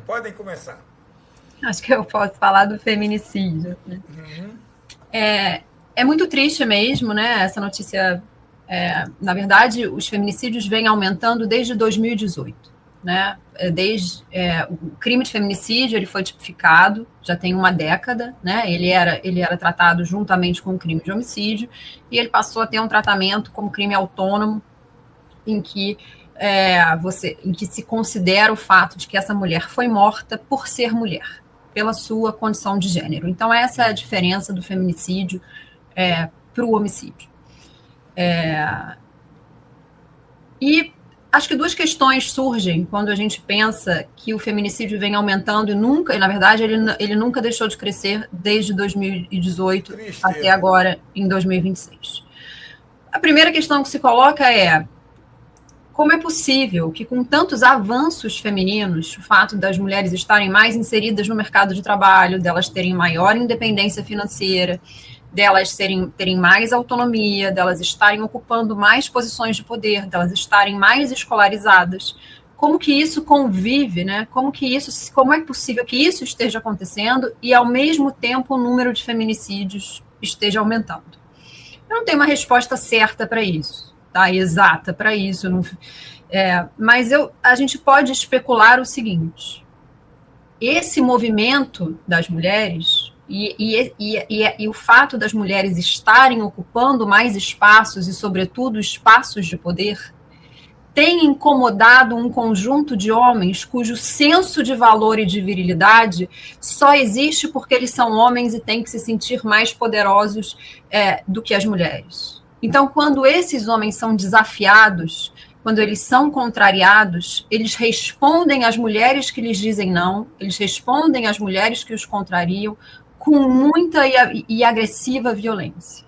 Podem começar. Acho que eu posso falar do feminicídio. Né? É muito triste mesmo, né? Essa notícia. Na verdade, os feminicídios vêm aumentando desde 2018. Né? O crime de feminicídio ele foi tipificado já tem uma década, né? Ele era tratado juntamente com o crime de homicídio e ele passou a ter um tratamento como crime autônomo em que em que se considera o fato de que essa mulher foi morta por ser mulher, pela sua condição de gênero. Então essa é a diferença do feminicídio para o homicídio. E acho que duas questões surgem quando a gente pensa que o feminicídio vem aumentando e na verdade, ele nunca deixou de crescer desde 2018 até agora, em 2026. A primeira questão que se coloca é como é possível que, com tantos avanços femininos, o fato das mulheres estarem mais inseridas no mercado de trabalho, delas terem maior independência financeira, delas terem mais autonomia, delas estarem ocupando mais posições de poder, delas estarem mais escolarizadas, como que isso convive, né? Como é possível que isso esteja acontecendo e, ao mesmo tempo, o número de feminicídios esteja aumentando? Eu não tenho uma resposta certa para isso, tá? Exata para isso. Mas a gente pode especular o seguinte: esse movimento das mulheres e o fato das mulheres estarem ocupando mais espaços e, sobretudo, espaços de poder, tem incomodado um conjunto de homens cujo senso de valor e de virilidade só existe porque eles são homens e têm que se sentir mais poderosos do que as mulheres. Então, quando esses homens são desafiados, quando eles são contrariados, eles respondem às mulheres que lhes dizem não, eles respondem às mulheres que os contrariam com muita e agressiva violência.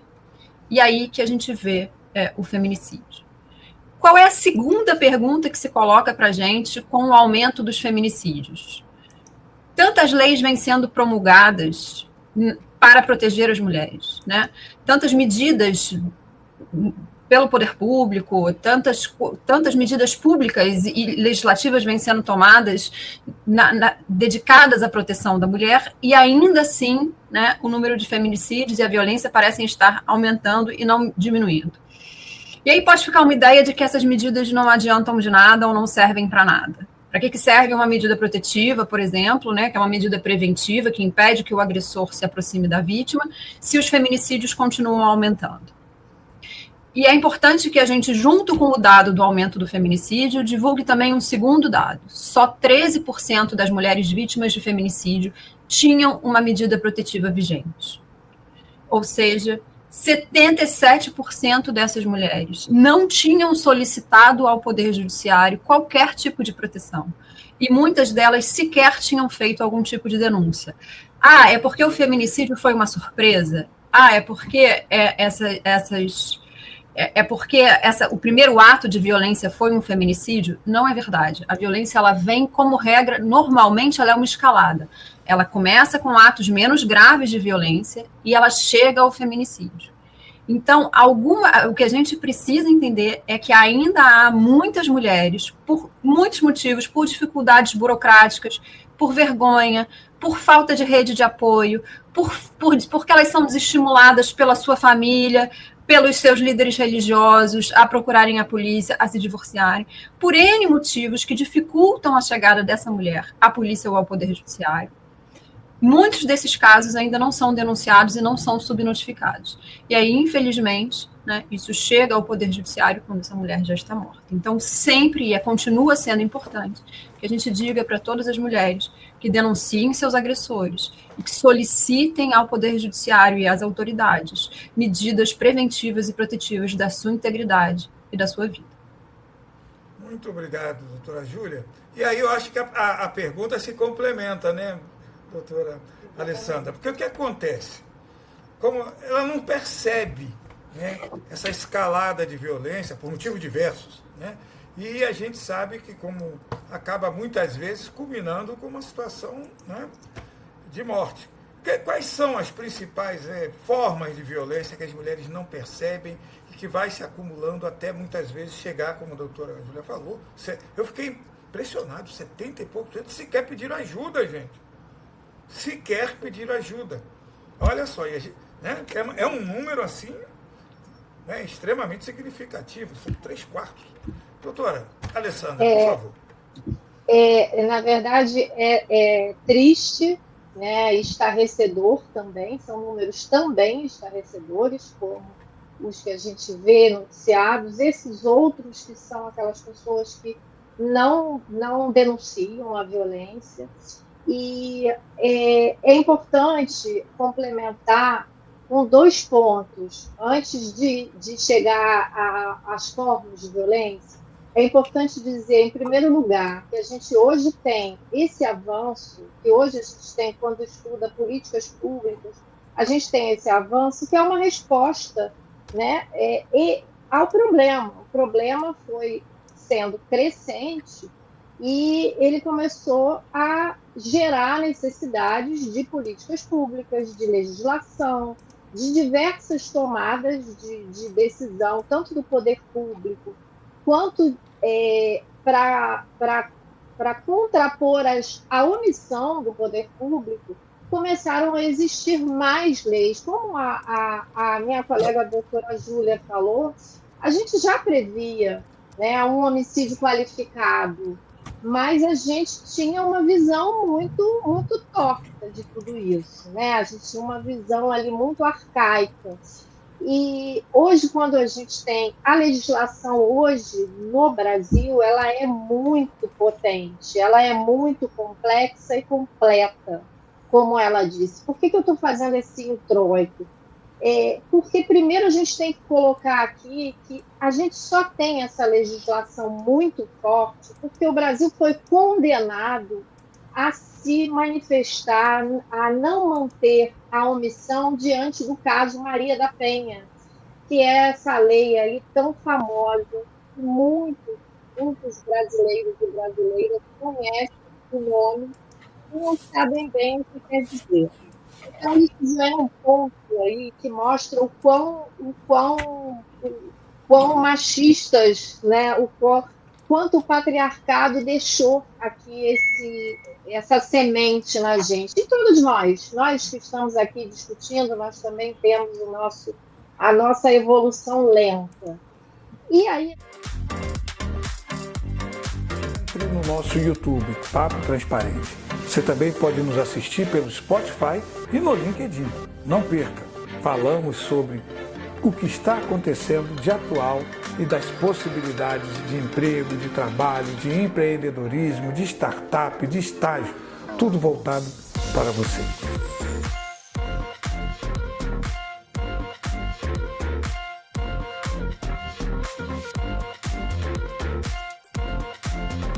E aí que a gente vê o feminicídio. Qual é a segunda pergunta que se coloca para a gente com o aumento dos feminicídios? Tantas leis vêm sendo promulgadas para proteger as mulheres, né? Tantas medidas pelo poder público, tantas medidas públicas e legislativas vêm sendo tomadas dedicadas à proteção da mulher, e ainda assim, né, o número de feminicídios e a violência parecem estar aumentando e não diminuindo. E aí pode ficar uma ideia de que essas medidas não adiantam de nada ou não servem para nada. Para que serve uma medida protetiva, por exemplo, né, que é uma medida preventiva que impede que o agressor se aproxime da vítima, se os feminicídios continuam aumentando? E é importante que a gente, junto com o dado do aumento do feminicídio, divulgue também um segundo dado. Só 13% das mulheres vítimas de feminicídio tinham uma medida protetiva vigente. Ou seja, 77% dessas mulheres não tinham solicitado ao Poder Judiciário qualquer tipo de proteção. E muitas delas sequer tinham feito algum tipo de denúncia. É porque o feminicídio foi uma surpresa? É porque o primeiro ato de violência foi um feminicídio? Não é verdade. A violência ela vem como regra, normalmente ela é uma escalada. Ela começa com atos menos graves de violência e ela chega ao feminicídio. Então, o que a gente precisa entender é que ainda há muitas mulheres, por muitos motivos, por dificuldades burocráticas, por vergonha, por falta de rede de apoio, porque elas são desestimuladas pela sua família, pelos seus líderes religiosos, a procurarem a polícia, a se divorciarem, por N motivos que dificultam a chegada dessa mulher à polícia ou ao Poder Judiciário. Muitos desses casos ainda não são denunciados e não são subnotificados. E aí, infelizmente, né, isso chega ao Poder Judiciário quando essa mulher já está morta. Então, sempre continua sendo importante que a gente diga para todas as mulheres que denunciem seus agressores e que solicitem ao Poder Judiciário e às autoridades medidas preventivas e protetivas da sua integridade e da sua vida. Muito obrigado, doutora Júlia. E aí eu acho que a pergunta se complementa, né, doutora Alessandra? Porque o que acontece? Como ela não percebe, né, essa escalada de violência, por motivos diversos, né? E a gente sabe que como acaba muitas vezes culminando com uma situação, né, de morte. Quais são as principais formas de violência que as mulheres não percebem e que vai se acumulando até muitas vezes chegar, como a doutora Júlia falou? Eu fiquei pressionados, 70 e poucos por cento sequer pediram ajuda, gente. Sequer pediram ajuda. Olha só, né, é um número assim, né, extremamente significativo, são 3/4. Doutora Alessandra, por favor. Na verdade, é triste, né, estarrecedor também, são números também estarrecedores, como os que a gente vê noticiados, esses outros que são aquelas pessoas que não denunciam a violência. E é importante complementar com 2 pontos. Antes de chegar às formas de violência, é importante dizer, em primeiro lugar, que a gente hoje tem esse avanço, que hoje a gente tem, quando estuda políticas públicas, a gente tem esse avanço, que é uma resposta, né, ao problema. O problema foi sendo crescente e ele começou a gerar necessidades de políticas públicas, de legislação, de diversas tomadas de decisão, tanto do poder público, quanto para contrapor a omissão do poder público, começaram a existir mais leis. Como a minha colega a doutora Júlia falou, a gente já previa, né, um homicídio qualificado, mas a gente tinha uma visão muito, muito torta de tudo isso, né? A gente tinha uma visão ali muito arcaica. E hoje, quando a gente tem a legislação hoje no Brasil, ela é muito potente, ela é muito complexa e completa, como ela disse. Por que eu estou fazendo esse introito? Porque primeiro a gente tem que colocar aqui que a gente só tem essa legislação muito forte porque o Brasil foi condenado a se manifestar, a não manter a omissão diante do caso Maria da Penha, que é essa lei aí tão famosa, que muitos brasileiros e brasileiras conhecem o nome e não sabem bem o que quer dizer. Então, isso já é um ponto aí que mostra o quão machistas, né, quanto o patriarcado deixou aqui essa semente na gente. E todos nós que estamos aqui discutindo, nós também temos a nossa evolução lenta. E aí... Entre no nosso YouTube, Papo Transparente. Você também pode nos assistir pelo Spotify e no LinkedIn. Não perca, falamos sobre o que está acontecendo de atual e das possibilidades de emprego, de trabalho, de empreendedorismo, de startup, de estágio, tudo voltado para você.